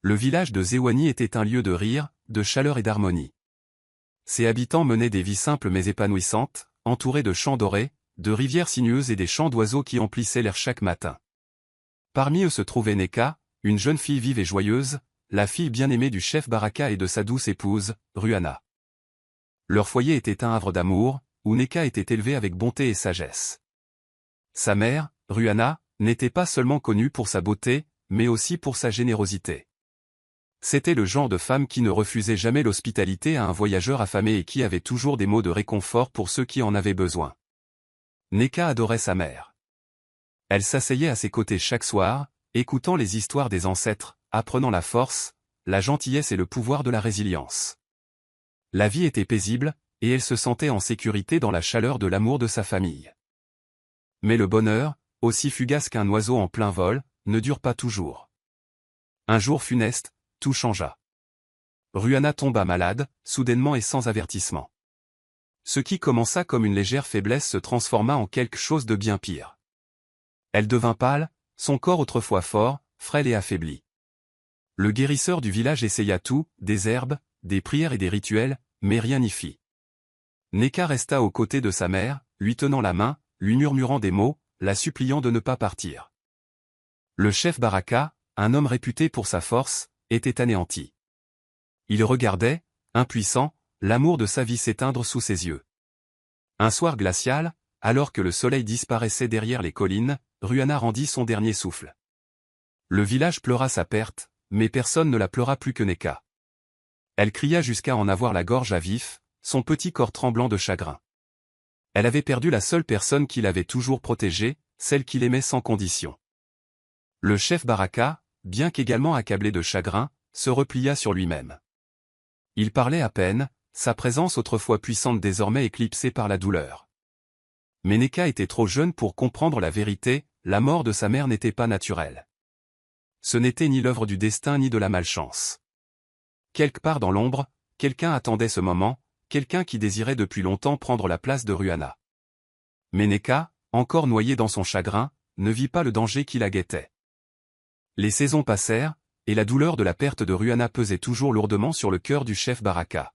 Le village de Zewani était un lieu de rire, de chaleur et d'harmonie. Ses habitants menaient des vies simples mais épanouissantes, entourés de champs dorés, de rivières sinueuses et des chants d'oiseaux qui emplissaient l'air chaque matin. Parmi eux se trouvait Neka, une jeune fille vive et joyeuse, la fille bien-aimée du chef Baraka et de sa douce épouse, Ruhana. Leur foyer était un havre d'amour, où Neka était élevée avec bonté et sagesse. Sa mère, Ruhana, n'était pas seulement connue pour sa beauté, mais aussi pour sa générosité. C'était le genre de femme qui ne refusait jamais l'hospitalité à un voyageur affamé et qui avait toujours des mots de réconfort pour ceux qui en avaient besoin. Neka adorait sa mère. Elle s'asseyait à ses côtés chaque soir, écoutant les histoires des ancêtres, apprenant la force, la gentillesse et le pouvoir de la résilience. La vie était paisible, et elle se sentait en sécurité dans la chaleur de l'amour de sa famille. Mais le bonheur, aussi fugace qu'un oiseau en plein vol, ne dure pas toujours. Un jour funeste, tout changea. Ruhana tomba malade, soudainement et sans avertissement. Ce qui commença comme une légère faiblesse se transforma en quelque chose de bien pire. Elle devint pâle, son corps autrefois fort, frêle et affaibli. Le guérisseur du village essaya tout, des herbes, des prières et des rituels, mais rien n'y fit. Neka resta aux côtés de sa mère, lui tenant la main, lui murmurant des mots, la suppliant de ne pas partir. Le chef Baraka, un homme réputé pour sa force, était anéanti. Il regardait, impuissant, l'amour de sa vie s'éteindre sous ses yeux. Un soir glacial, alors que le soleil disparaissait derrière les collines, Ruhana rendit son dernier souffle. Le village pleura sa perte, mais personne ne la pleura plus que Neka. Elle cria jusqu'à en avoir la gorge à vif, son petit corps tremblant de chagrin. Elle avait perdu la seule personne qui l'avait toujours protégée, celle qu'il aimait sans condition. Le chef Baraka, bien qu'également accablé de chagrin, se replia sur lui-même. Il parlait à peine, sa présence autrefois puissante désormais éclipsée par la douleur. Mais Neka était trop jeune pour comprendre la vérité, la mort de sa mère n'était pas naturelle. Ce n'était ni l'œuvre du destin ni de la malchance. Quelque part dans l'ombre, quelqu'un attendait ce moment, quelqu'un qui désirait depuis longtemps prendre la place de Ruhana. Mais Neka, encore noyée dans son chagrin, ne vit pas le danger qui la guettait. Les saisons passèrent, et la douleur de la perte de Ruhana pesait toujours lourdement sur le cœur du chef Baraka.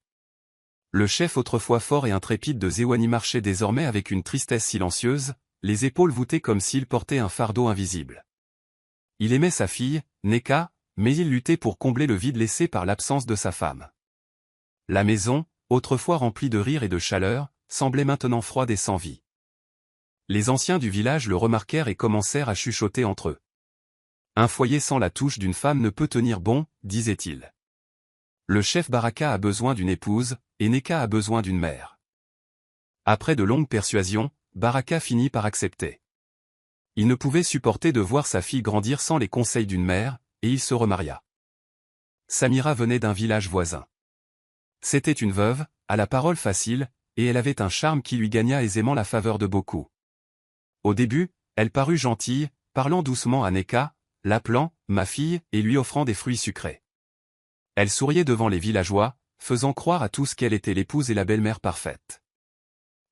Le chef autrefois fort et intrépide de Zewani marchait désormais avec une tristesse silencieuse, les épaules voûtées comme s'il portait un fardeau invisible. Il aimait sa fille, Neka, mais il luttait pour combler le vide laissé par l'absence de sa femme. La maison, autrefois remplie de rire et de chaleur, semblait maintenant froide et sans vie. Les anciens du village le remarquèrent et commencèrent à chuchoter entre eux. Un foyer sans la touche d'une femme ne peut tenir bon, disait-il. Le chef Baraka a besoin d'une épouse, et Neka a besoin d'une mère. Après de longues persuasions, Baraka finit par accepter. Il ne pouvait supporter de voir sa fille grandir sans les conseils d'une mère, et il se remaria. Samira venait d'un village voisin. C'était une veuve, à la parole facile, et elle avait un charme qui lui gagna aisément la faveur de beaucoup. Au début, elle parut gentille, parlant doucement à Neka, l'appelant « ma fille » et lui offrant des fruits sucrés. Elle souriait devant les villageois, faisant croire à tous qu'elle était l'épouse et la belle-mère parfaite.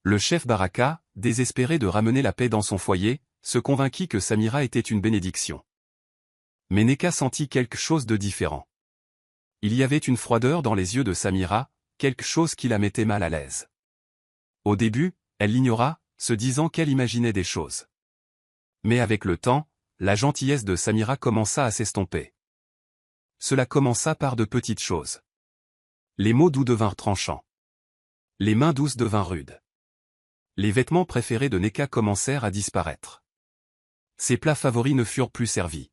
Le chef Baraka, désespéré de ramener la paix dans son foyer, se convainquit que Samira était une bénédiction. Mais Neka sentit quelque chose de différent. Il y avait une froideur dans les yeux de Samira, quelque chose qui la mettait mal à l'aise. Au début, elle l'ignora, se disant qu'elle imaginait des choses. Mais avec le temps, la gentillesse de Samira commença à s'estomper. Cela commença par de petites choses. Les mots doux devinrent tranchants. Les mains douces devinrent rudes. Les vêtements préférés de Neka commencèrent à disparaître. Ses plats favoris ne furent plus servis.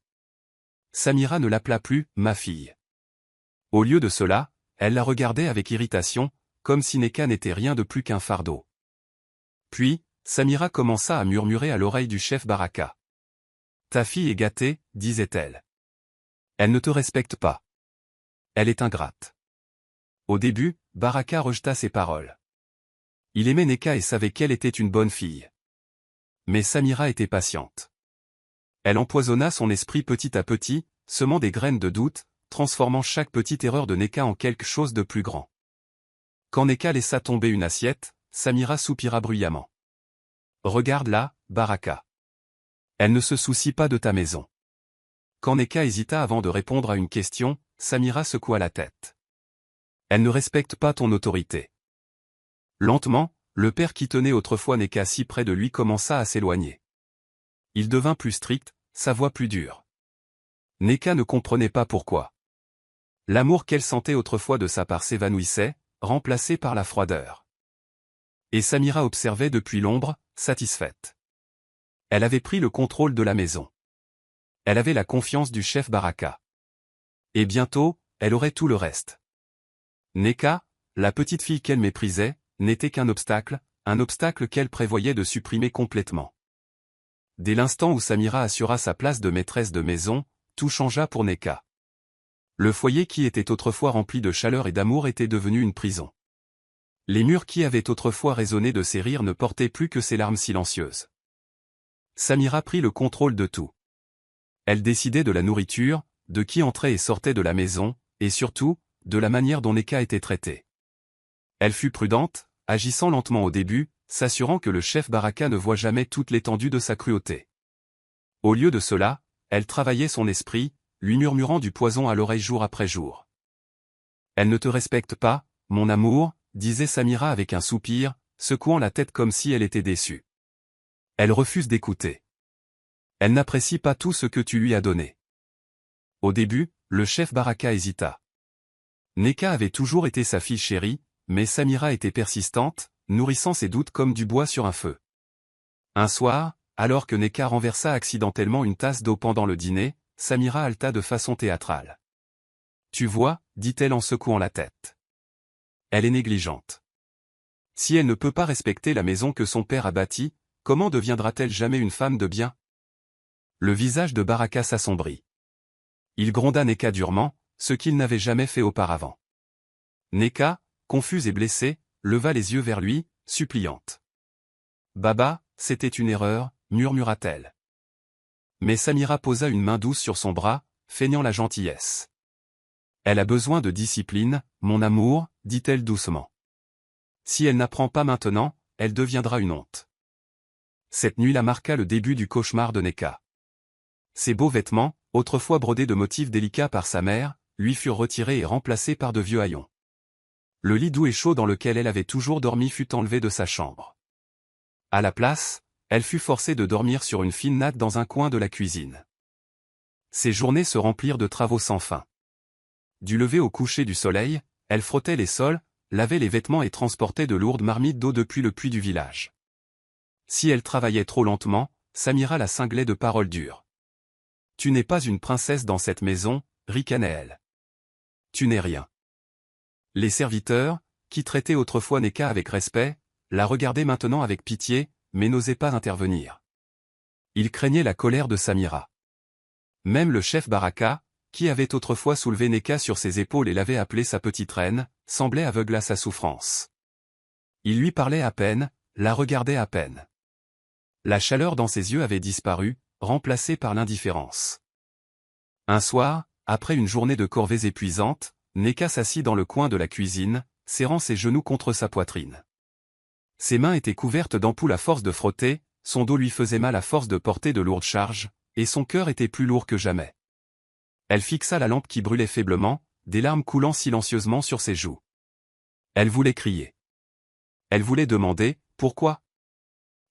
Samira ne l'appela plus « ma fille ». Au lieu de cela, elle la regardait avec irritation, comme si Neka n'était rien de plus qu'un fardeau. Puis, Samira commença à murmurer à l'oreille du chef Baraka. « Ta fille est gâtée, disait-elle. Elle ne te respecte pas. Elle est ingrate. » Au début, Baraka rejeta ces paroles. Il aimait Neka et savait qu'elle était une bonne fille. Mais Samira était patiente. Elle empoisonna son esprit petit à petit, semant des graines de doute, transformant chaque petite erreur de Neka en quelque chose de plus grand. Quand Neka laissa tomber une assiette, Samira soupira bruyamment. « Regarde là, Baraka. Elle ne se soucie pas de ta maison. » Quand Neka hésita avant de répondre à une question, Samira secoua la tête. Elle ne respecte pas ton autorité. Lentement, le père qui tenait autrefois Neka si près de lui commença à s'éloigner. Il devint plus strict, sa voix plus dure. Neka ne comprenait pas pourquoi. L'amour qu'elle sentait autrefois de sa part s'évanouissait, remplacé par la froideur. Et Samira observait depuis l'ombre, satisfaite. Elle avait pris le contrôle de la maison. Elle avait la confiance du chef Baraka. Et bientôt, elle aurait tout le reste. Neka, la petite fille qu'elle méprisait, n'était qu'un obstacle qu'elle prévoyait de supprimer complètement. Dès l'instant où Samira assura sa place de maîtresse de maison, tout changea pour Neka. Le foyer qui était autrefois rempli de chaleur et d'amour était devenu une prison. Les murs qui avaient autrefois résonné de ses rires ne portaient plus que ses larmes silencieuses. Samira prit le contrôle de tout. Elle décidait de la nourriture, de qui entrait et sortait de la maison, et surtout, de la manière dont Neka était traité. Elle fut prudente, agissant lentement au début, s'assurant que le chef Baraka ne voit jamais toute l'étendue de sa cruauté. Au lieu de cela, elle travaillait son esprit, lui murmurant du poison à l'oreille jour après jour. « Elle ne te respecte pas, mon amour », disait Samira avec un soupir, secouant la tête comme si elle était déçue. Elle refuse d'écouter. Elle n'apprécie pas tout ce que tu lui as donné. Au début, le chef Baraka hésita. Neka avait toujours été sa fille chérie, mais Samira était persistante, nourrissant ses doutes comme du bois sur un feu. Un soir, alors que Neka renversa accidentellement une tasse d'eau pendant le dîner, Samira halta de façon théâtrale. « Tu vois, dit-elle en secouant la tête. Elle est négligente. Si elle ne peut pas respecter la maison que son père a bâtie, comment deviendra-t-elle jamais une femme de bien ?» Le visage de Baraka s'assombrit. Il gronda Neka durement, ce qu'il n'avait jamais fait auparavant. Neka, confuse et blessée, leva les yeux vers lui, suppliante. « Baba, c'était une erreur, murmura-t-elle. Mais Samira posa une main douce sur son bras, feignant la gentillesse. « Elle a besoin de discipline, mon amour, dit-elle doucement. Si elle n'apprend pas maintenant, elle deviendra une honte. » Cette nuit-là marqua le début du cauchemar de Neka. Ses beaux vêtements, autrefois brodés de motifs délicats par sa mère, lui furent retirés et remplacés par de vieux haillons. Le lit doux et chaud dans lequel elle avait toujours dormi fut enlevé de sa chambre. À la place, elle fut forcée de dormir sur une fine natte dans un coin de la cuisine. Ses journées se remplirent de travaux sans fin. Du lever au coucher du soleil, elle frottait les sols, lavait les vêtements et transportait de lourdes marmites d'eau depuis le puits du village. Si elle travaillait trop lentement, Samira la cinglait de paroles dures. « Tu n'es pas une princesse dans cette maison, » ricanait-elle. « Tu n'es rien. » Les serviteurs, qui traitaient autrefois Neka avec respect, la regardaient maintenant avec pitié, mais n'osaient pas intervenir. Ils craignaient la colère de Samira. Même le chef Baraka, qui avait autrefois soulevé Neka sur ses épaules et l'avait appelée sa petite reine, semblait aveugle à sa souffrance. Il lui parlait à peine, la regardait à peine. La chaleur dans ses yeux avait disparu, remplacée par l'indifférence. Un soir, après une journée de corvées épuisantes, Neka s'assit dans le coin de la cuisine, serrant ses genoux contre sa poitrine. Ses mains étaient couvertes d'ampoules à force de frotter, son dos lui faisait mal à force de porter de lourdes charges, et son cœur était plus lourd que jamais. Elle fixa la lampe qui brûlait faiblement, des larmes coulant silencieusement sur ses joues. Elle voulait crier. Elle voulait demander, pourquoi ?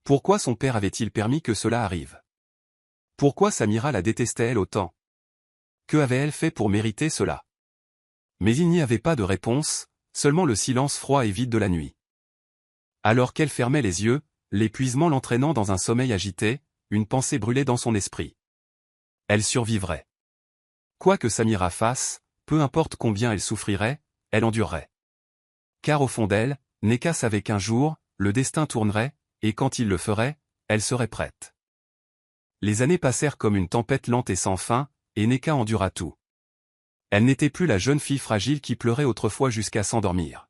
Pourquoi son père avait-il permis que cela arrive ? Pourquoi Samira la détestait-elle autant ? Que avait-elle fait pour mériter cela ? Mais il n'y avait pas de réponse, seulement le silence froid et vide de la nuit. Alors qu'elle fermait les yeux, l'épuisement l'entraînant dans un sommeil agité, une pensée brûlait dans son esprit. Elle survivrait. Quoi que Samira fasse, peu importe combien elle souffrirait, elle endurerait. Car au fond d'elle, Neka savait qu'un jour, le destin tournerait, et quand il le ferait, elle serait prête. Les années passèrent comme une tempête lente et sans fin, et Neka endura tout. Elle n'était plus la jeune fille fragile qui pleurait autrefois jusqu'à s'endormir.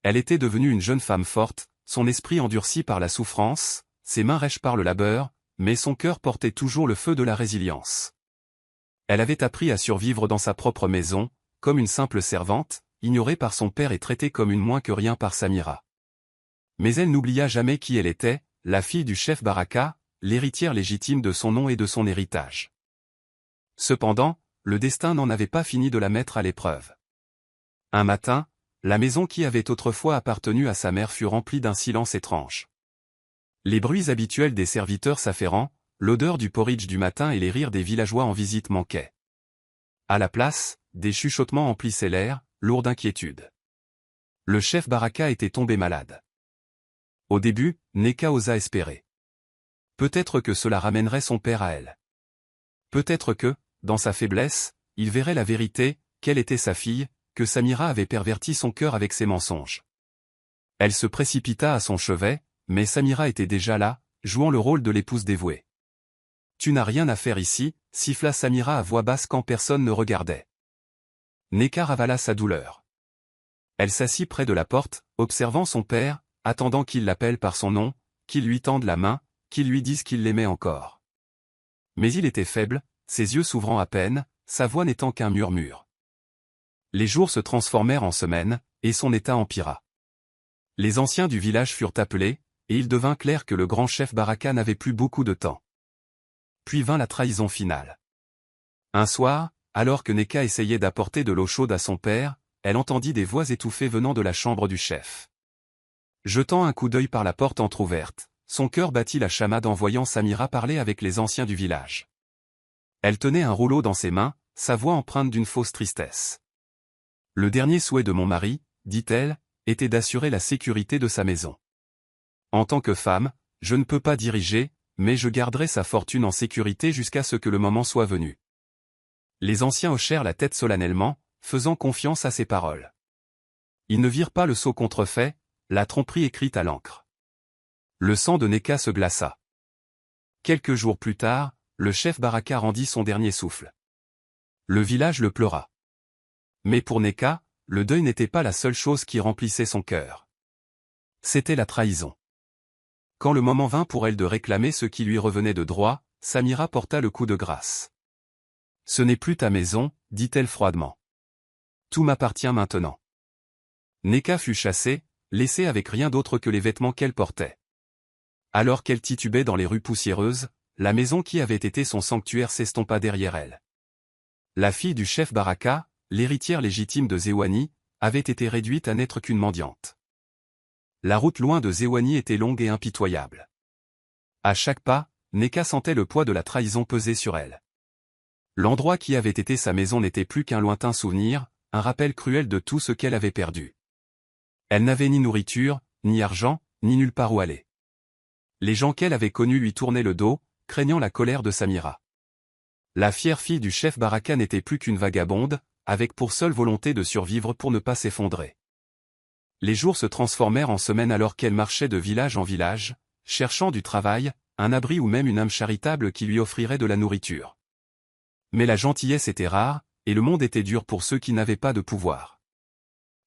Elle était devenue une jeune femme forte, son esprit endurci par la souffrance, ses mains rêches par le labeur, mais son cœur portait toujours le feu de la résilience. Elle avait appris à survivre dans sa propre maison, comme une simple servante, ignorée par son père et traitée comme une moins que rien par Samira. Mais elle n'oublia jamais qui elle était, la fille du chef Baraka, l'héritière légitime de son nom et de son héritage. Cependant, le destin n'en avait pas fini de la mettre à l'épreuve. Un matin, la maison qui avait autrefois appartenu à sa mère fut remplie d'un silence étrange. Les bruits habituels des serviteurs s'affairant, l'odeur du porridge du matin et les rires des villageois en visite manquaient. À la place, des chuchotements emplissaient l'air, lourds d'inquiétude. Le chef Baraka était tombé malade. Au début, Nneka osa espérer. Peut-être que cela ramènerait son père à elle. Peut-être que, dans sa faiblesse, il verrait la vérité, qu'elle était sa fille, que Samira avait perverti son cœur avec ses mensonges. Elle se précipita à son chevet, mais Samira était déjà là, jouant le rôle de l'épouse dévouée. « Tu n'as rien à faire ici », siffla Samira à voix basse quand personne ne regardait. Nneka ravala sa douleur. Elle s'assit près de la porte, observant son père, attendant qu'il l'appelle par son nom, qu'il lui tende la main, qu'il lui dise qu'il l'aimait encore. Mais il était faible, ses yeux s'ouvrant à peine, sa voix n'étant qu'un murmure. Les jours se transformèrent en semaines, et son état empira. Les anciens du village furent appelés, et il devint clair que le grand chef Baraka n'avait plus beaucoup de temps. Puis vint la trahison finale. Un soir, alors que Nneka essayait d'apporter de l'eau chaude à son père, elle entendit des voix étouffées venant de la chambre du chef. Jetant un coup d'œil par la porte entr'ouverte, son cœur battit la chamade en voyant Samira parler avec les anciens du village. Elle tenait un rouleau dans ses mains, sa voix empreinte d'une fausse tristesse. « Le dernier souhait de mon mari, dit-elle, était d'assurer la sécurité de sa maison. En tant que femme, je ne peux pas diriger, mais je garderai sa fortune en sécurité jusqu'à ce que le moment soit venu. » Les anciens hochèrent la tête solennellement, faisant confiance à ses paroles. Ils ne virent pas le sceau contrefait, la tromperie écrite à l'encre. Le sang de Nneka se glaça. Quelques jours plus tard, le chef Baraka rendit son dernier souffle. Le village le pleura. Mais pour Nneka, le deuil n'était pas la seule chose qui remplissait son cœur. C'était la trahison. Quand le moment vint pour elle de réclamer ce qui lui revenait de droit, Samira porta le coup de grâce. « Ce n'est plus ta maison, dit-elle froidement. Tout m'appartient maintenant. » Nneka fut chassée, laissée avec rien d'autre que les vêtements qu'elle portait. Alors qu'elle titubait dans les rues poussiéreuses, la maison qui avait été son sanctuaire s'estompa derrière elle. La fille du chef Baraka, l'héritière légitime de Zewani, avait été réduite à n'être qu'une mendiante. La route loin de Zewani était longue et impitoyable. À chaque pas, Nneka sentait le poids de la trahison peser sur elle. L'endroit qui avait été sa maison n'était plus qu'un lointain souvenir, un rappel cruel de tout ce qu'elle avait perdu. Elle n'avait ni nourriture, ni argent, ni nulle part où aller. Les gens qu'elle avait connus lui tournaient le dos, craignant la colère de Samira. La fière fille du chef Baraka n'était plus qu'une vagabonde, avec pour seule volonté de survivre pour ne pas s'effondrer. Les jours se transformèrent en semaines alors qu'elle marchait de village en village, cherchant du travail, un abri ou même une âme charitable qui lui offrirait de la nourriture. Mais la gentillesse était rare, et le monde était dur pour ceux qui n'avaient pas de pouvoir.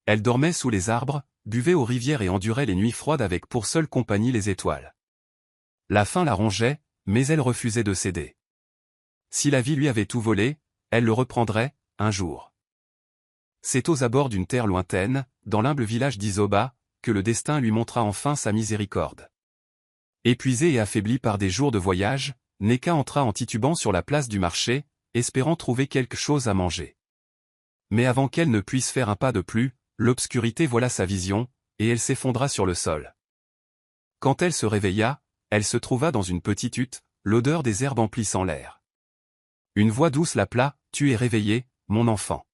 Elle dormait sous les arbres, buvait aux rivières et endurait les nuits froides avec pour seule compagnie les étoiles. La faim la rongeait, mais elle refusait de céder. Si la vie lui avait tout volé, elle le reprendrait, un jour. C'est aux abords d'une terre lointaine, dans l'humble village d'Isoba, que le destin lui montra enfin sa miséricorde. Épuisée et affaiblie par des jours de voyage, Nneka entra en titubant sur la place du marché, espérant trouver quelque chose à manger. Mais avant qu'elle ne puisse faire un pas de plus, l'obscurité voila sa vision, et elle s'effondra sur le sol. Quand elle se réveilla, elle se trouva dans une petite hutte, l'odeur des herbes emplissant l'air. Une voix douce l'appela, « Tu es réveillé, mon enfant. »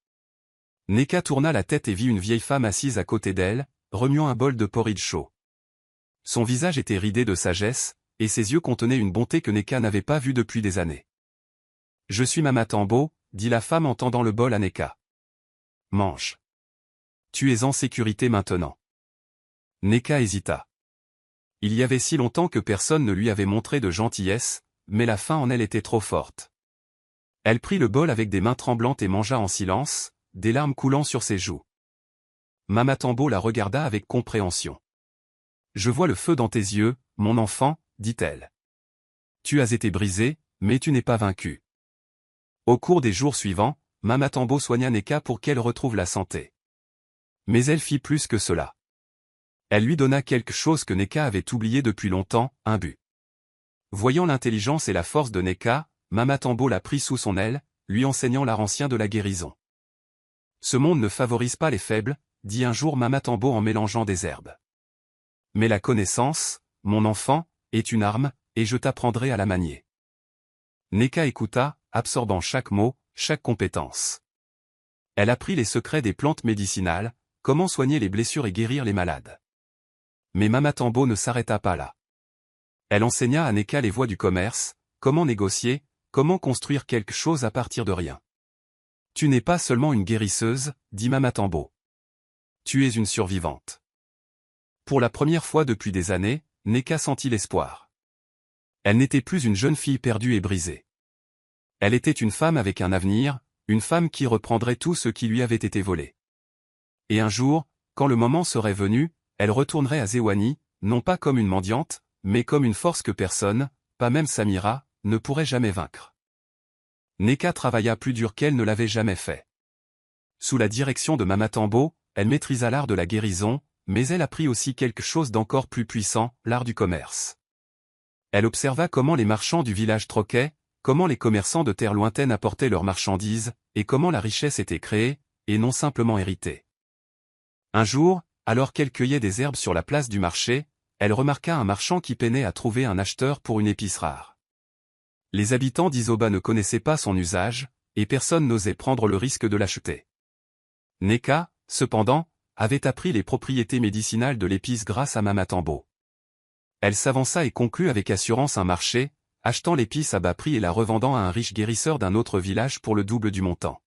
Nneka tourna la tête et vit une vieille femme assise à côté d'elle, remuant un bol de porridge chaud. Son visage était ridé de sagesse, et ses yeux contenaient une bonté que Nneka n'avait pas vue depuis des années. « Je suis Mama Tambo, » dit la femme en tendant le bol à Nneka. « Mange. Tu es en sécurité maintenant. » Nneka hésita. Il y avait si longtemps que personne ne lui avait montré de gentillesse, mais la faim en elle était trop forte. Elle prit le bol avec des mains tremblantes et mangea en silence, des larmes coulant sur ses joues. Mama Tambo la regarda avec compréhension. « Je vois le feu dans tes yeux, mon enfant, » dit-elle. « Tu as été brisé, mais tu n'es pas vaincu. » Au cours des jours suivants, Mama Tambo soigna Nneka pour qu'elle retrouve la santé. Mais elle fit plus que cela. Elle lui donna quelque chose que Nneka avait oublié depuis longtemps, un but. Voyant l'intelligence et la force de Nneka, Mama Tambo la prit sous son aile, lui enseignant l'art ancien de la guérison. Ce monde ne favorise pas les faibles, dit un jour Mama Tambo en mélangeant des herbes. Mais la connaissance, mon enfant, est une arme, et je t'apprendrai à la manier. Nneka écouta, absorbant chaque mot, chaque compétence. Elle apprit les secrets des plantes médicinales, comment soigner les blessures et guérir les malades. Mais Mama Tambo ne s'arrêta pas là. Elle enseigna à Nneka les voies du commerce, comment négocier, comment construire quelque chose à partir de rien. Tu n'es pas seulement une guérisseuse, dit Mama Tambo. Tu es une survivante. Pour la première fois depuis des années, Nneka sentit l'espoir. Elle n'était plus une jeune fille perdue et brisée. Elle était une femme avec un avenir, une femme qui reprendrait tout ce qui lui avait été volé. Et un jour, quand le moment serait venu, elle retournerait à Zewane, non pas comme une mendiante, mais comme une force que personne, pas même Samira, ne pourrait jamais vaincre. Nneka travailla plus dur qu'elle ne l'avait jamais fait. Sous la direction de Mama Tambo, elle maîtrisa l'art de la guérison, mais elle apprit aussi quelque chose d'encore plus puissant, l'art du commerce. Elle observa comment les marchands du village troquaient, comment les commerçants de terres lointaines apportaient leurs marchandises, et comment la richesse était créée, et non simplement héritée. Un jour, alors qu'elle cueillait des herbes sur la place du marché, elle remarqua un marchand qui peinait à trouver un acheteur pour une épice rare. Les habitants d'Isoba ne connaissaient pas son usage, et personne n'osait prendre le risque de l'acheter. Nneka, cependant, avait appris les propriétés médicinales de l'épice grâce à Mama Tambo. Elle s'avança et conclut avec assurance un marché, achetant l'épice à bas prix et la revendant à un riche guérisseur d'un autre village pour le double du montant.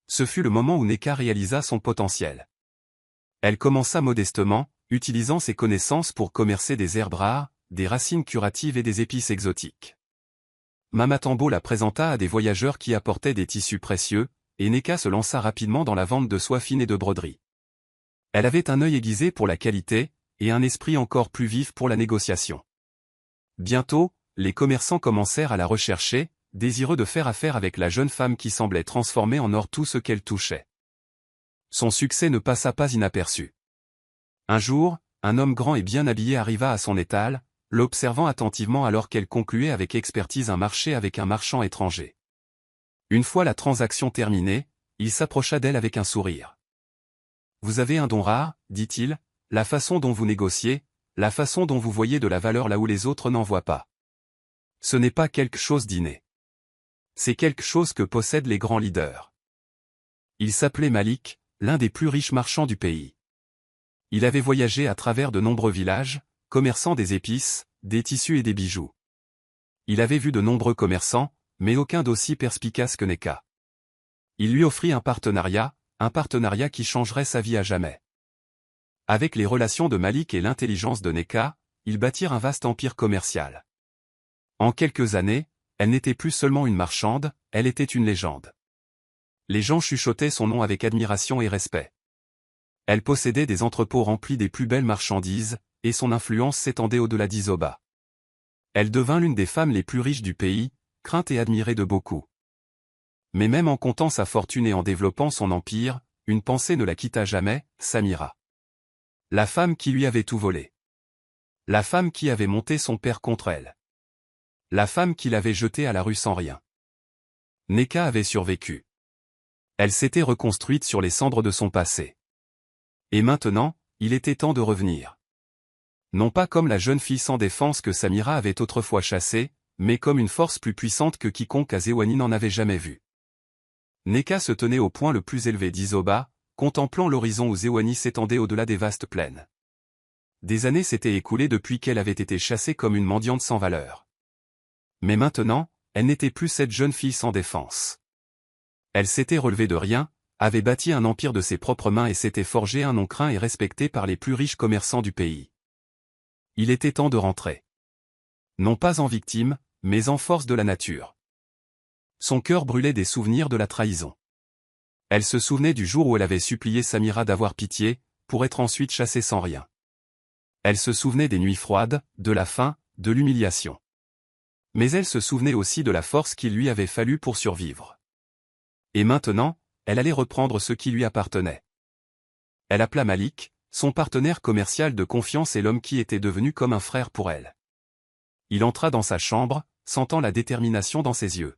Ce fut le moment où Nneka réalisa son potentiel. Elle commença modestement, utilisant ses connaissances pour commercer des herbes rares, des racines curatives et des épices exotiques. Mama Tambo la présenta à des voyageurs qui apportaient des tissus précieux, et Nneka se lança rapidement dans la vente de soie fine et de broderie. Elle avait un œil aiguisé pour la qualité, et un esprit encore plus vif pour la négociation. Bientôt, les commerçants commencèrent à la rechercher, désireux de faire affaire avec la jeune femme qui semblait transformer en or tout ce qu'elle touchait. Son succès ne passa pas inaperçu. Un jour, un homme grand et bien habillé arriva à son étal, l'observant attentivement alors qu'elle concluait avec expertise un marché avec un marchand étranger. Une fois la transaction terminée, il s'approcha d'elle avec un sourire. « Vous avez un don rare, dit-il, la façon dont vous négociez, la façon dont vous voyez de la valeur là où les autres n'en voient pas. Ce n'est pas quelque chose d'inné. C'est quelque chose que possèdent les grands leaders. » Il s'appelait Malik, l'un des plus riches marchands du pays. Il avait voyagé à travers de nombreux villages, commerçant des épices, des tissus et des bijoux. Il avait vu de nombreux commerçants, mais aucun d'aussi perspicace que Nneka. Il lui offrit un partenariat qui changerait sa vie à jamais. Avec les relations de Malik et l'intelligence de Nneka, ils bâtirent un vaste empire commercial. En quelques années, elle n'était plus seulement une marchande, elle était une légende. Les gens chuchotaient son nom avec admiration et respect. Elle possédait des entrepôts remplis des plus belles marchandises, et son influence s'étendait au-delà d'Isoba. Elle devint l'une des femmes les plus riches du pays, crainte et admirée de beaucoup. Mais même en comptant sa fortune et en développant son empire, une pensée ne la quitta jamais, Samira. La femme qui lui avait tout volé. La femme qui avait monté son père contre elle. La femme qui l'avait jetée à la rue sans rien. Nneka avait survécu. Elle s'était reconstruite sur les cendres de son passé. Et maintenant, il était temps de revenir. Non pas comme la jeune fille sans défense que Samira avait autrefois chassée, mais comme une force plus puissante que quiconque à Zewane n'en avait jamais vue. Nneka se tenait au point le plus élevé d'Isoba, contemplant l'horizon où Zewane s'étendait au-delà des vastes plaines. Des années s'étaient écoulées depuis qu'elle avait été chassée comme une mendiante sans valeur. Mais maintenant, elle n'était plus cette jeune fille sans défense. Elle s'était relevée de rien, avait bâti un empire de ses propres mains et s'était forgé un nom craint et respecté par les plus riches commerçants du pays. Il était temps de rentrer. Non pas en victime, mais en force de la nature. Son cœur brûlait des souvenirs de la trahison. Elle se souvenait du jour où elle avait supplié Samira d'avoir pitié, pour être ensuite chassée sans rien. Elle se souvenait des nuits froides, de la faim, de l'humiliation. Mais elle se souvenait aussi de la force qu'il lui avait fallu pour survivre. Et maintenant, elle allait reprendre ce qui lui appartenait. Elle appela Malik, son partenaire commercial de confiance et l'homme qui était devenu comme un frère pour elle. Il entra dans sa chambre, sentant la détermination dans ses yeux.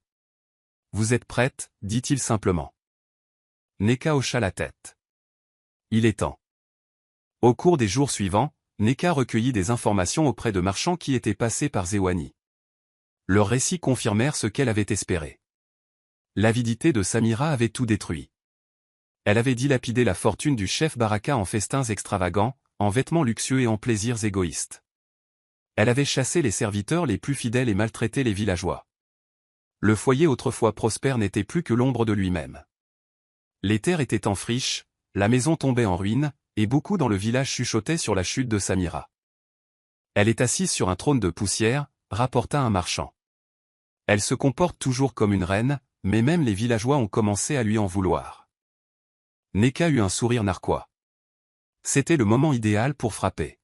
Vous êtes prête, dit-il simplement. Neka hocha la tête. Il est temps. Au cours des jours suivants, Neka recueillit des informations auprès de marchands qui étaient passés par Zeouani. Leurs récits confirmèrent ce qu'elle avait espéré. L'avidité de Samira avait tout détruit. Elle avait dilapidé la fortune du chef Baraka en festins extravagants, en vêtements luxueux et en plaisirs égoïstes. Elle avait chassé les serviteurs les plus fidèles et maltraité les villageois. Le foyer autrefois prospère n'était plus que l'ombre de lui-même. Les terres étaient en friche, la maison tombait en ruine, et beaucoup dans le village chuchotaient sur la chute de Samira. Elle est assise sur un trône de poussière, rapporta un marchand. Elle se comporte toujours comme une reine, mais même les villageois ont commencé à lui en vouloir. Neka eut un sourire narquois. C'était le moment idéal pour frapper.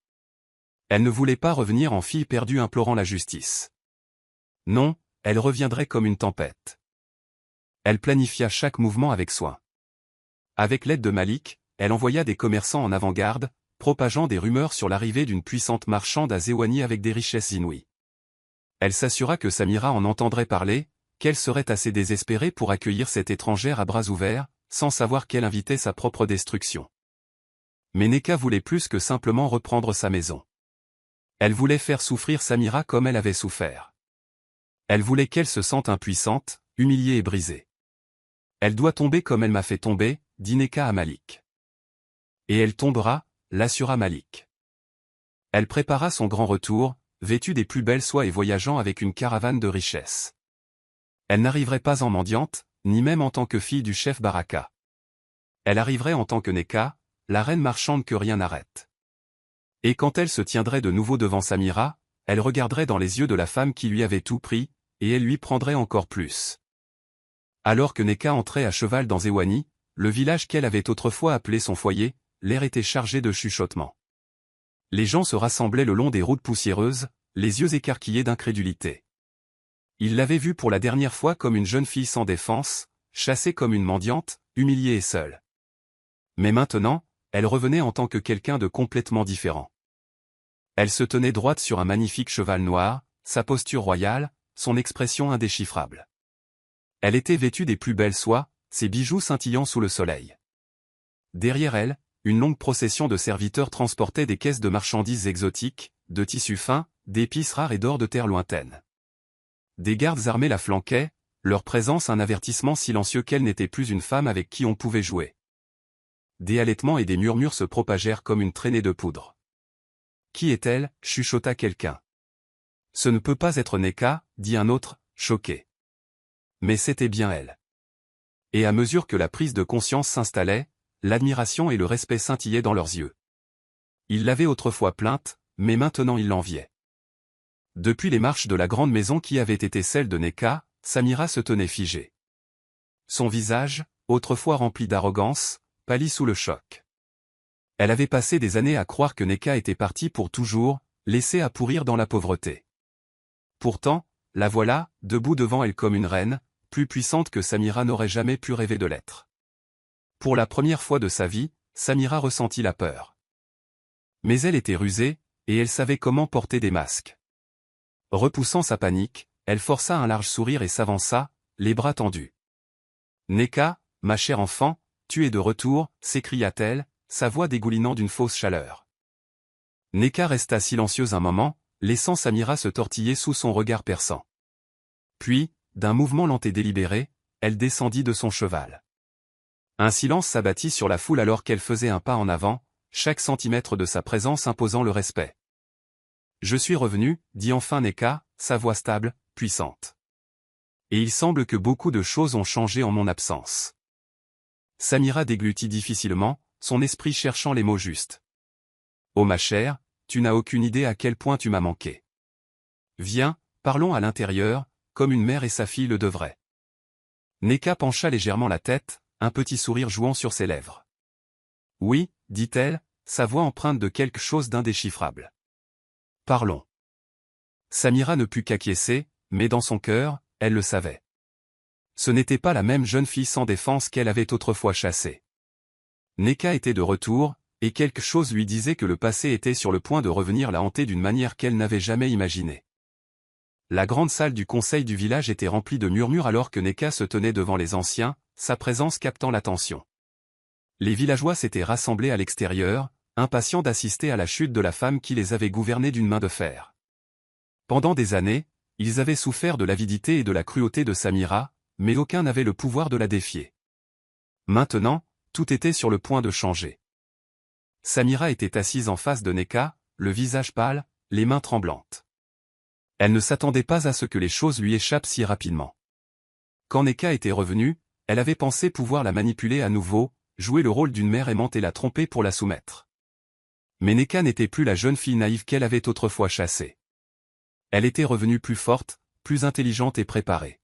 Elle ne voulait pas revenir en fille perdue implorant la justice. Non, elle reviendrait comme une tempête. Elle planifia chaque mouvement avec soin. Avec l'aide de Malik, elle envoya des commerçants en avant-garde, propageant des rumeurs sur l'arrivée d'une puissante marchande à Zeouani avec des richesses inouïes. Elle s'assura que Samira en entendrait parler, qu'elle serait assez désespérée pour accueillir cette étrangère à bras ouverts, sans savoir qu'elle invitait sa propre destruction. Mais Neka voulait plus que simplement reprendre sa maison. Elle voulait faire souffrir Samira comme elle avait souffert. Elle voulait qu'elle se sente impuissante, humiliée et brisée. Elle doit tomber comme elle m'a fait tomber, dit Neka à Malik. Et elle tombera, l'assura Malik. Elle prépara son grand retour, vêtue des plus belles soies et voyageant avec une caravane de richesses. Elle n'arriverait pas en mendiante, ni même en tant que fille du chef Baraka. Elle arriverait en tant que Neka, la reine marchande que rien n'arrête. Et quand elle se tiendrait de nouveau devant Samira, elle regarderait dans les yeux de la femme qui lui avait tout pris, et elle lui prendrait encore plus. Alors que Neka entrait à cheval dans Zeouani, le village qu'elle avait autrefois appelé son foyer, l'air était chargé de chuchotements. Les gens se rassemblaient le long des routes poussiéreuses, les yeux écarquillés d'incrédulité. Ils l'avaient vue pour la dernière fois comme une jeune fille sans défense, chassée comme une mendiante, humiliée et seule. Mais maintenant, elle revenait en tant que quelqu'un de complètement différent. Elle se tenait droite sur un magnifique cheval noir, sa posture royale, son expression indéchiffrable. Elle était vêtue des plus belles soies, ses bijoux scintillant sous le soleil. Derrière elle, une longue procession de serviteurs transportait des caisses de marchandises exotiques, de tissus fins, d'épices rares et d'or de terre lointaine. Des gardes armés la flanquaient, leur présence un avertissement silencieux qu'elle n'était plus une femme avec qui on pouvait jouer. Des halètements et des murmures se propagèrent comme une traînée de poudre. Qui est-elle ? Chuchota quelqu'un. Ce ne peut pas être Neka, dit un autre, choqué. Mais c'était bien elle. Et à mesure que la prise de conscience s'installait, l'admiration et le respect scintillaient dans leurs yeux. Ils l'avaient autrefois plainte, mais maintenant ils l'enviaient. Depuis les marches de la grande maison qui avait été celle de Neka, Samira se tenait figée. Son visage, autrefois rempli d'arrogance, pâlit sous le choc. Elle avait passé des années à croire que Neka était partie pour toujours, laissée à pourrir dans la pauvreté. Pourtant, la voilà, debout devant elle comme une reine, plus puissante que Samira n'aurait jamais pu rêver de l'être. Pour la première fois de sa vie, Samira ressentit la peur. Mais elle était rusée, et elle savait comment porter des masques. Repoussant sa panique, elle força un large sourire et s'avança, les bras tendus. « Neka, ma chère enfant, tu es de retour » s'écria-t-elle, sa voix dégoulinant d'une fausse chaleur. Neka resta silencieuse un moment, laissant Samira se tortiller sous son regard perçant. Puis, d'un mouvement lent et délibéré, elle descendit de son cheval. Un silence s'abattit sur la foule alors qu'elle faisait un pas en avant, chaque centimètre de sa présence imposant le respect. « Je suis revenu » dit enfin Neka, sa voix stable, puissante. « Et il semble que beaucoup de choses ont changé en mon absence. » Samira déglutit difficilement, son esprit cherchant les mots justes. « Oh ma chère, tu n'as aucune idée à quel point tu m'as manqué. Viens, parlons à l'intérieur, comme une mère et sa fille le devraient. » Neka pencha légèrement la tête, un petit sourire jouant sur ses lèvres. « Oui, » dit-elle, sa voix empreinte de quelque chose d'indéchiffrable. « Parlons. » Samira ne put qu'acquiescer, mais dans son cœur, elle le savait. Ce n'était pas la même jeune fille sans défense qu'elle avait autrefois chassée. Neka était de retour, et quelque chose lui disait que le passé était sur le point de revenir la hanter d'une manière qu'elle n'avait jamais imaginée. La grande salle du conseil du village était remplie de murmures alors que Neka se tenait devant les anciens, sa présence captant l'attention. Les villageois s'étaient rassemblés à l'extérieur, impatients d'assister à la chute de la femme qui les avait gouvernés d'une main de fer. Pendant des années, ils avaient souffert de l'avidité et de la cruauté de Samira, mais aucun n'avait le pouvoir de la défier. Maintenant, tout était sur le point de changer. Samira était assise en face de Neka, le visage pâle, les mains tremblantes. Elle ne s'attendait pas à ce que les choses lui échappent si rapidement. Quand Neka était revenue, elle avait pensé pouvoir la manipuler à nouveau, jouer le rôle d'une mère aimante et la tromper pour la soumettre. Mais Neka n'était plus la jeune fille naïve qu'elle avait autrefois chassée. Elle était revenue plus forte, plus intelligente et préparée.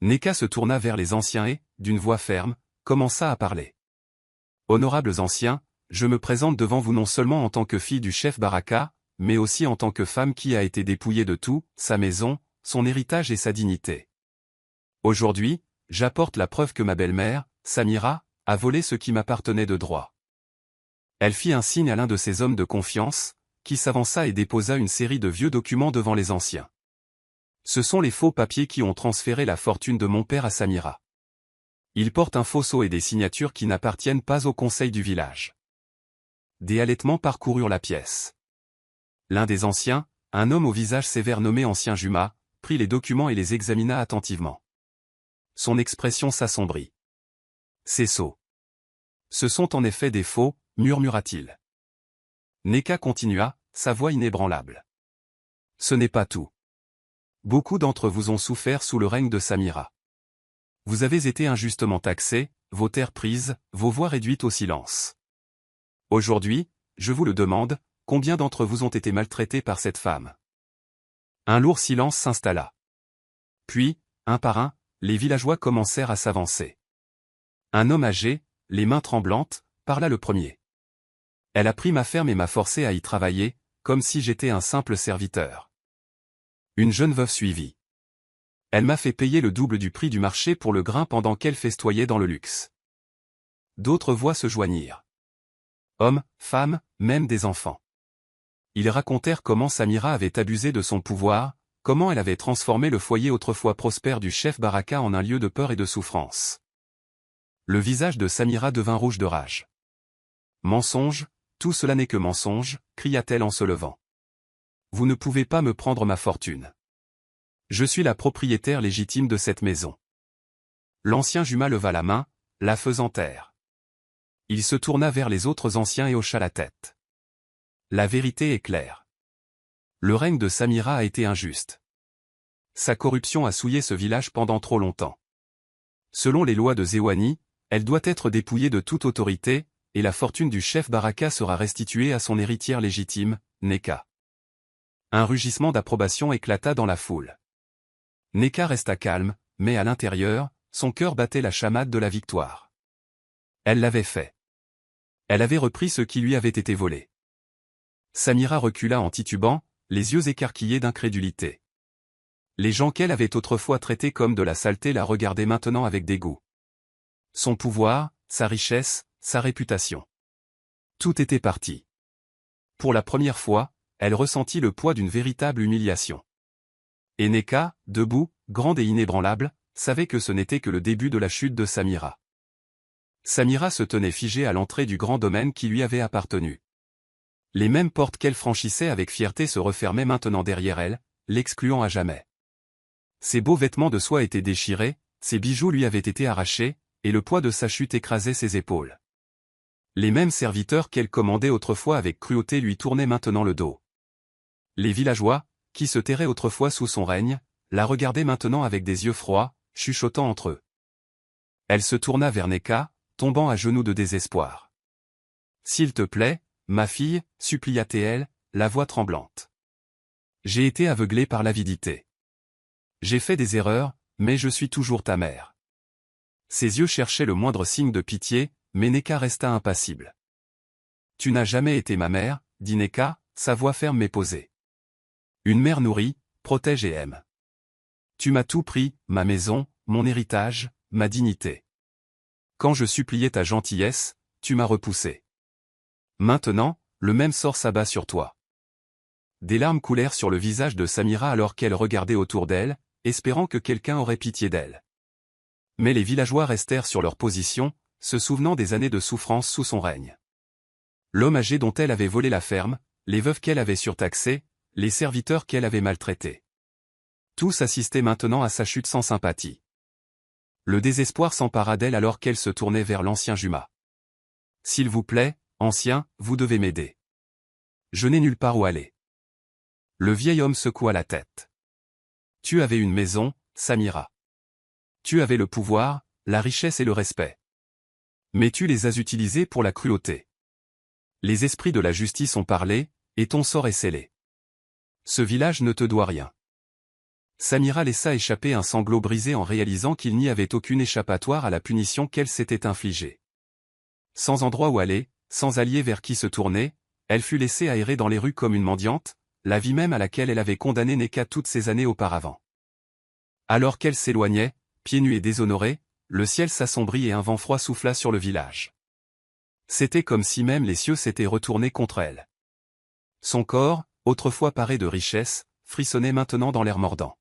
Neka se tourna vers les anciens et, d'une voix ferme, commença à parler. « Honorables anciens, je me présente devant vous non seulement en tant que fille du chef Baraka, mais aussi en tant que femme qui a été dépouillée de tout, sa maison, son héritage et sa dignité. Aujourd'hui, j'apporte la preuve que ma belle-mère, Samira, a volé ce qui m'appartenait de droit. » Elle fit un signe à l'un de ses hommes de confiance, qui s'avança et déposa une série de vieux documents devant les anciens. Ce sont les faux papiers qui ont transféré la fortune de mon père à Samira. Ils portent un faux sceau et des signatures qui n'appartiennent pas au conseil du village. Des halètements parcoururent la pièce. L'un des anciens, un homme au visage sévère nommé Ancien Juma, prit les documents et les examina attentivement. Son expression s'assombrit. « Ces sceaux. Ce sont en effet des faux, murmura-t-il. Neka continua, sa voix inébranlable. « Ce n'est pas tout. Beaucoup d'entre vous ont souffert sous le règne de Samira. Vous avez été injustement taxés, vos terres prises, vos voix réduites au silence. Aujourd'hui, je vous le demande, combien d'entre vous ont été maltraités par cette femme ?» Un lourd silence s'installa. Puis, un par un, les villageois commencèrent à s'avancer. Un homme âgé, les mains tremblantes, parla le premier. « Elle a pris ma ferme et m'a forcé à y travailler, comme si j'étais un simple serviteur. » Une jeune veuve suivit. « Elle m'a fait payer le double du prix du marché pour le grain pendant qu'elle festoyait dans le luxe. » D'autres voix se joignirent. Hommes, femmes, même des enfants. Ils racontèrent comment Samira avait abusé de son pouvoir, comment elle avait transformé le foyer autrefois prospère du chef Baraka en un lieu de peur et de souffrance. Le visage de Samira devint rouge de rage. « Mensonge, tout cela n'est que mensonge, » cria-t-elle en se levant. « Vous ne pouvez pas me prendre ma fortune. Je suis la propriétaire légitime de cette maison. » L'ancien Juma leva la main, la faisant taire. Il se tourna vers les autres anciens et hocha la tête. La vérité est claire. Le règne de Samira a été injuste. Sa corruption a souillé ce village pendant trop longtemps. Selon les lois de Zewani, elle doit être dépouillée de toute autorité, et la fortune du chef Baraka sera restituée à son héritière légitime, Neka. Un rugissement d'approbation éclata dans la foule. Neka resta calme, mais à l'intérieur, son cœur battait la chamade de la victoire. Elle l'avait fait. Elle avait repris ce qui lui avait été volé. Samira recula en titubant, les yeux écarquillés d'incrédulité. Les gens qu'elle avait autrefois traités comme de la saleté la regardaient maintenant avec dégoût. Son pouvoir, sa richesse, sa réputation. Tout était parti. Pour la première fois, elle ressentit le poids d'une véritable humiliation. Et Neka, debout, grande et inébranlable, savait que ce n'était que le début de la chute de Samira. Samira se tenait figée à l'entrée du grand domaine qui lui avait appartenu. Les mêmes portes qu'elle franchissait avec fierté se refermaient maintenant derrière elle, l'excluant à jamais. Ses beaux vêtements de soie étaient déchirés, ses bijoux lui avaient été arrachés, et le poids de sa chute écrasait ses épaules. Les mêmes serviteurs qu'elle commandait autrefois avec cruauté lui tournaient maintenant le dos. Les villageois, qui se tairaient autrefois sous son règne, la regardaient maintenant avec des yeux froids, chuchotant entre eux. Elle se tourna vers Neka, tombant à genoux de désespoir. « S'il te plaît, ma fille, supplia-t-elle, la voix tremblante. J'ai été aveuglée par l'avidité. J'ai fait des erreurs, mais je suis toujours ta mère. » Ses yeux cherchaient le moindre signe de pitié, mais Neka resta impassible. « Tu n'as jamais été ma mère, » dit Neka, sa voix ferme mais posée. « Une mère nourrit, protège et aime. Tu m'as tout pris, ma maison, mon héritage, ma dignité. Quand je suppliais ta gentillesse, tu m'as repoussé. Maintenant, le même sort s'abat sur toi. des larmes coulèrent sur le visage de Samira alors qu'elle regardait autour d'elle, espérant que quelqu'un aurait pitié d'elle. Mais les villageois restèrent sur leur position, se souvenant des années de souffrance sous son règne. L'homme âgé dont elle avait volé la ferme, les veuves qu'elle avait surtaxées, les serviteurs qu'elle avait maltraités. Tous assistaient maintenant à sa chute sans sympathie. Le désespoir s'empara d'elle alors qu'elle se tournait vers l'ancien Juma. « S'il vous plaît, ancien, vous devez m'aider. Je n'ai nulle part où aller. » Le vieil homme secoua la tête. « Tu avais une maison, Samira. Tu avais le pouvoir, la richesse et le respect. Mais tu les as utilisés pour la cruauté. Les esprits de la justice ont parlé, et ton sort est scellé. Ce village ne te doit rien. » Samira laissa échapper un sanglot brisé en réalisant qu'il n'y avait aucune échappatoire à la punition qu'elle s'était infligée. Sans endroit où aller, sans allié vers qui se tourner, elle fut laissée aérer dans les rues comme une mendiante, la vie même à laquelle elle avait condamné Neka toutes ces années auparavant. Alors qu'elle s'éloignait, pieds nus et déshonorés, le ciel s'assombrit et un vent froid souffla sur le village. C'était comme si même les cieux s'étaient retournés contre elle. Son corps, autrefois paré de richesse, frissonnait maintenant dans l'air mordant.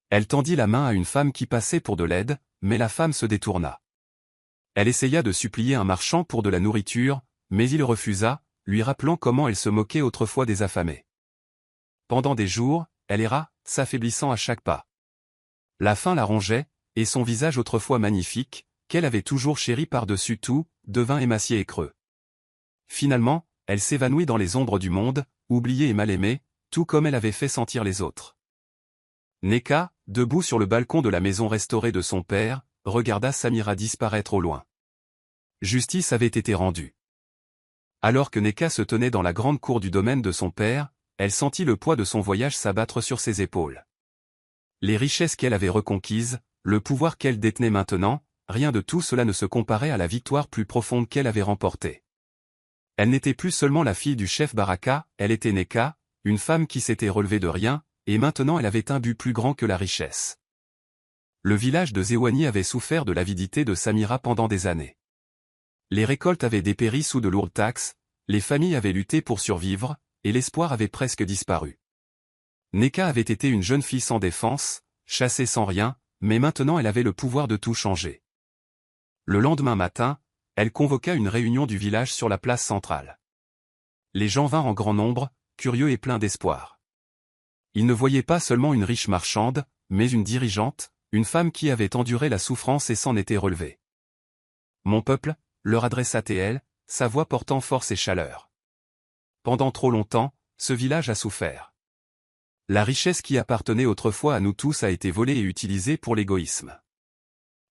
Elle tendit la main à une femme qui passait pour de l'aide, mais la femme se détourna. Elle essaya de supplier un marchand pour de la nourriture, mais il refusa, lui rappelant comment elle se moquait autrefois des affamés. Pendant des jours, elle erra, s'affaiblissant à chaque pas. La faim la rongeait, et son visage autrefois magnifique, qu'elle avait toujours chéri par-dessus tout, devint émacié et creux. Finalement, elle s'évanouit dans les ombres du monde, oubliée et mal aimée, tout comme elle avait fait sentir les autres. Neka, debout sur le balcon de la maison restaurée de son père, regarda Samira disparaître au loin. Justice avait été rendue. Alors que Neka se tenait dans la grande cour du domaine de son père, elle sentit le poids de son voyage s'abattre sur ses épaules. Les richesses qu'elle avait reconquises, le pouvoir qu'elle détenait maintenant, rien de tout cela ne se comparait à la victoire plus profonde qu'elle avait remportée. Elle n'était plus seulement la fille du chef Baraka, elle était Neka, une femme qui s'était relevée de rien, et maintenant elle avait un but plus grand que la richesse. Le village de Zewani avait souffert de l'avidité de Samira pendant des années. Les récoltes avaient dépéri sous de lourdes taxes, les familles avaient lutté pour survivre, et l'espoir avait presque disparu. Neka avait été une jeune fille sans défense, chassée sans rien, mais maintenant elle avait le pouvoir de tout changer. Le lendemain matin, elle convoqua une réunion du village sur la place centrale. Les gens vinrent en grand nombre, curieux et pleins d'espoir. Ils ne voyaient pas seulement une riche marchande, mais une dirigeante, une femme qui avait enduré la souffrance et s'en était relevée. « Mon peuple », leur adressa-t-elle, sa voix portant force et chaleur. Pendant trop longtemps, ce village a souffert. La richesse qui appartenait autrefois à nous tous a été volée et utilisée pour l'égoïsme.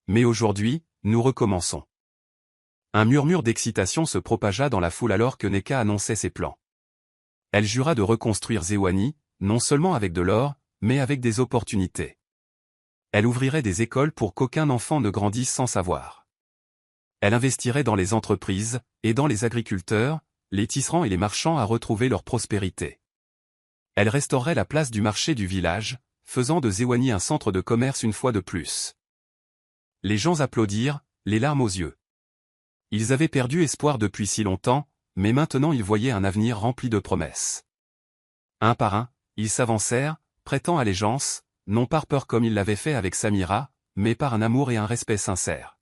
Mais aujourd'hui, nous recommençons. Un murmure d'excitation se propagea dans la foule alors que Neka annonçait ses plans. Elle jura de reconstruire Zewani, non seulement avec de l'or, mais avec des opportunités. Elle ouvrirait des écoles pour qu'aucun enfant ne grandisse sans savoir. Elle investirait dans les entreprises, aidant les agriculteurs, les tisserands et les marchands à retrouver leur prospérité. Elle restaurerait la place du marché du village, faisant de Zewani un centre de commerce une fois de plus. Les gens applaudirent, les larmes aux yeux. Ils avaient perdu espoir depuis si longtemps, mais maintenant ils voyaient un avenir rempli de promesses. Un par un, ils s'avancèrent, prêtant allégeance, non par peur comme ils l'avaient fait avec Samira, mais par un amour et un respect sincères.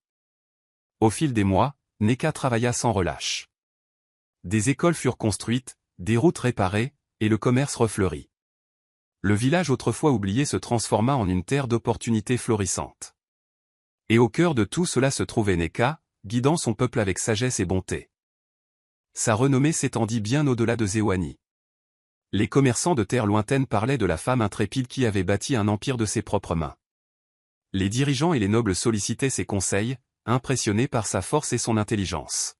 Au fil des mois, Neka travailla sans relâche. Des écoles furent construites, des routes réparées, et le commerce refleurit. Le village autrefois oublié se transforma en une terre d'opportunités florissantes. Et au cœur de tout cela se trouvait Neka, guidant son peuple avec sagesse et bonté. Sa renommée s'étendit bien au-delà de Zewani. Les commerçants de terres lointaines parlaient de la femme intrépide qui avait bâti un empire de ses propres mains. Les dirigeants et les nobles sollicitaient ses conseils, impressionnés par sa force et son intelligence.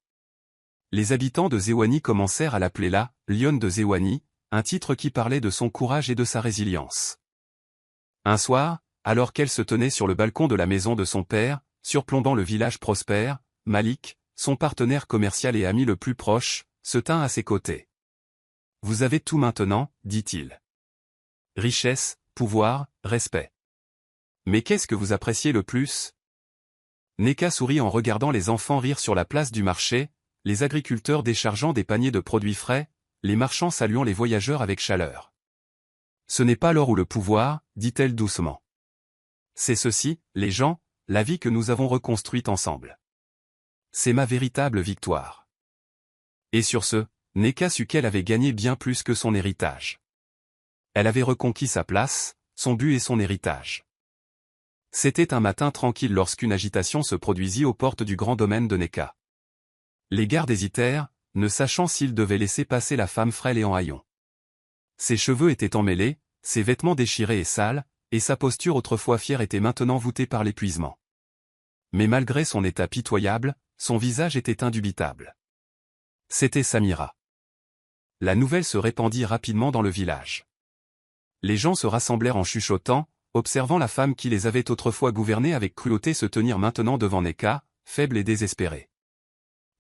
Les habitants de Zewani commencèrent à l'appeler la « Lionne de Zewani », un titre qui parlait de son courage et de sa résilience. Un soir, alors qu'elle se tenait sur le balcon de la maison de son père, surplombant le village prospère, Malik, son partenaire commercial et ami le plus proche, se tint à ses côtés. « Vous avez tout maintenant, dit-il. Richesse, pouvoir, respect. Mais qu'est-ce que vous appréciez le plus ?» Neka sourit en regardant les enfants rire sur la place du marché, les agriculteurs déchargeant des paniers de produits frais, les marchands saluant les voyageurs avec chaleur. Ce n'est pas l'or ou le pouvoir, dit-elle doucement. C'est ceci, les gens, la vie que nous avons reconstruite ensemble. C'est ma véritable victoire. Et sur ce, Neka sut qu'elle avait gagné bien plus que son héritage. Elle avait reconquis sa place, son but et son héritage. C'était un matin tranquille lorsqu'une agitation se produisit aux portes du grand domaine de Neka. Les gardes hésitèrent, ne sachant s'ils devaient laisser passer la femme frêle et en haillons. Ses cheveux étaient emmêlés, ses vêtements déchirés et sales, et sa posture autrefois fière était maintenant voûtée par l'épuisement. Mais malgré son état pitoyable, son visage était indubitable. C'était Samira. La nouvelle se répandit rapidement dans le village. Les gens se rassemblèrent en chuchotant, observant la femme qui les avait autrefois gouvernés avec cruauté se tenir maintenant devant Neka, faible et désespérée.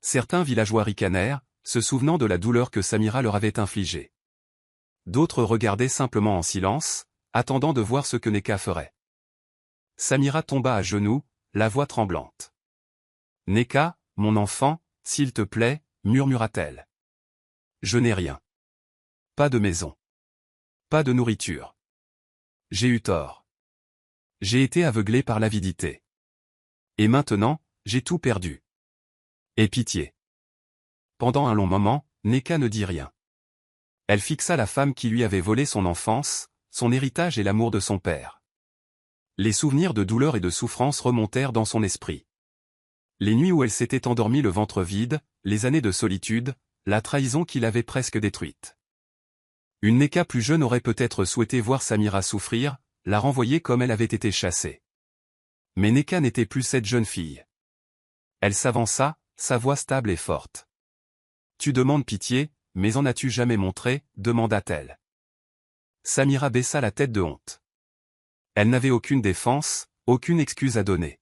Certains villageois ricanèrent, se souvenant de la douleur que Samira leur avait infligée. D'autres regardaient simplement en silence, attendant de voir ce que Neka ferait. Samira tomba à genoux, la voix tremblante. « Neka, mon enfant, s'il te plaît, murmura-t-elle. Je n'ai rien. Pas de maison. Pas de nourriture. J'ai eu tort. J'ai été aveuglée par l'avidité. Et maintenant, j'ai tout perdu. Aie pitié. » Pendant un long moment, Neka ne dit rien. Elle fixa la femme qui lui avait volé son enfance, son héritage et l'amour de son père. Les souvenirs de douleur et de souffrance remontèrent dans son esprit. Les nuits où elle s'était endormie le ventre vide, les années de solitude, la trahison qui l'avait presque détruite. Une Neka plus jeune aurait peut-être souhaité voir Samira souffrir, la renvoyer comme elle avait été chassée. Mais Neka n'était plus cette jeune fille. Elle s'avança, sa voix stable et forte. « Tu demandes pitié, mais en as-tu jamais montré ?» demanda-t-elle. Samira baissa la tête de honte. Elle n'avait aucune défense, aucune excuse à donner.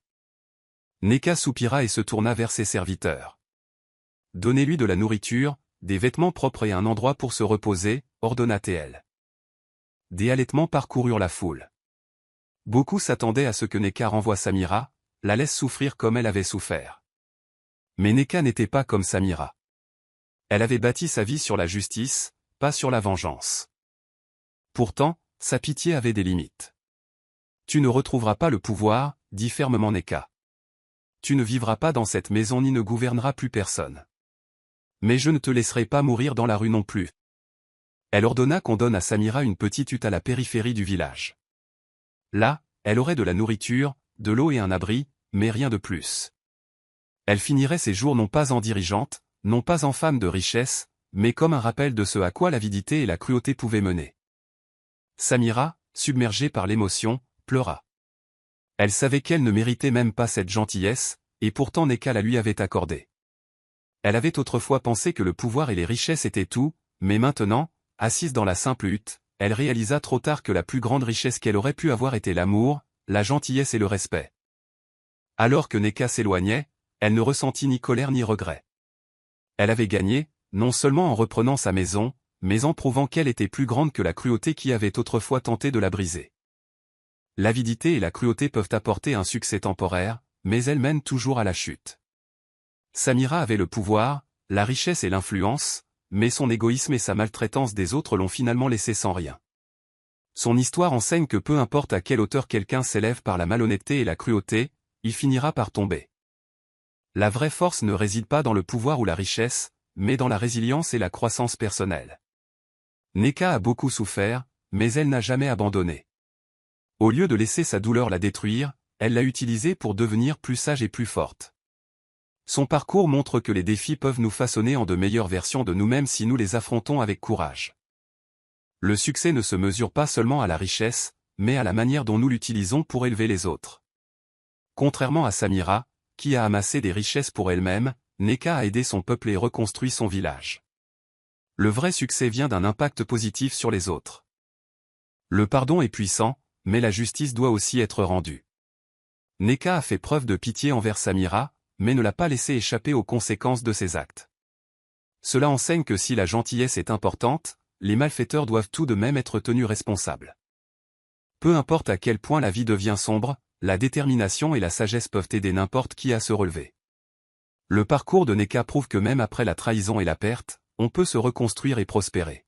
Neka soupira et se tourna vers ses serviteurs. « Donnez-lui de la nourriture, des vêtements propres et un endroit pour se reposer, » ordonna-t-elle. Des halètements parcoururent la foule. Beaucoup s'attendaient à ce que Neka renvoie Samira, la laisse souffrir comme elle avait souffert. Mais Neka n'était pas comme Samira. Elle avait bâti sa vie sur la justice, pas sur la vengeance. Pourtant, sa pitié avait des limites. « Tu ne retrouveras pas le pouvoir, » dit fermement Neka. « Tu ne vivras pas dans cette maison ni ne gouverneras plus personne. Mais je ne te laisserai pas mourir dans la rue non plus. » Elle ordonna qu'on donne à Samira une petite hutte à la périphérie du village. Là, elle aurait de la nourriture, de l'eau et un abri, mais rien de plus. Elle finirait ses jours non pas en dirigeante, non pas en femme de richesse, mais comme un rappel de ce à quoi l'avidité et la cruauté pouvaient mener. Samira, submergée par l'émotion, pleura. Elle savait qu'elle ne méritait même pas cette gentillesse, et pourtant Neka la lui avait accordée. Elle avait autrefois pensé que le pouvoir et les richesses étaient tout, mais maintenant, assise dans la simple hutte, elle réalisa trop tard que la plus grande richesse qu'elle aurait pu avoir était l'amour, la gentillesse et le respect. Alors que Neka s'éloignait, elle ne ressentit ni colère ni regret. Elle avait gagné, non seulement en reprenant sa maison, mais en prouvant qu'elle était plus grande que la cruauté qui avait autrefois tenté de la briser. L'avidité et la cruauté peuvent apporter un succès temporaire, mais elles mènent toujours à la chute. Samira avait le pouvoir, la richesse et l'influence, mais son égoïsme et sa maltraitance des autres l'ont finalement laissé sans rien. Son histoire enseigne que peu importe à quelle hauteur quelqu'un s'élève par la malhonnêteté et la cruauté, il finira par tomber. La vraie force ne réside pas dans le pouvoir ou la richesse, mais dans la résilience et la croissance personnelle. Neka a beaucoup souffert, mais elle n'a jamais abandonné. Au lieu de laisser sa douleur la détruire, elle l'a utilisée pour devenir plus sage et plus forte. Son parcours montre que les défis peuvent nous façonner en de meilleures versions de nous-mêmes si nous les affrontons avec courage. Le succès ne se mesure pas seulement à la richesse, mais à la manière dont nous l'utilisons pour élever les autres. Contrairement à Samira, qui a amassé des richesses pour elle-même, Neka a aidé son peuple et reconstruit son village. Le vrai succès vient d'un impact positif sur les autres. Le pardon est puissant, mais la justice doit aussi être rendue. Neka a fait preuve de pitié envers Samira, mais ne l'a pas laissé échapper aux conséquences de ses actes. Cela enseigne que si la gentillesse est importante, les malfaiteurs doivent tout de même être tenus responsables. Peu importe à quel point la vie devient sombre, la détermination et la sagesse peuvent aider n'importe qui à se relever. Le parcours de Neka prouve que même après la trahison et la perte, on peut se reconstruire et prospérer.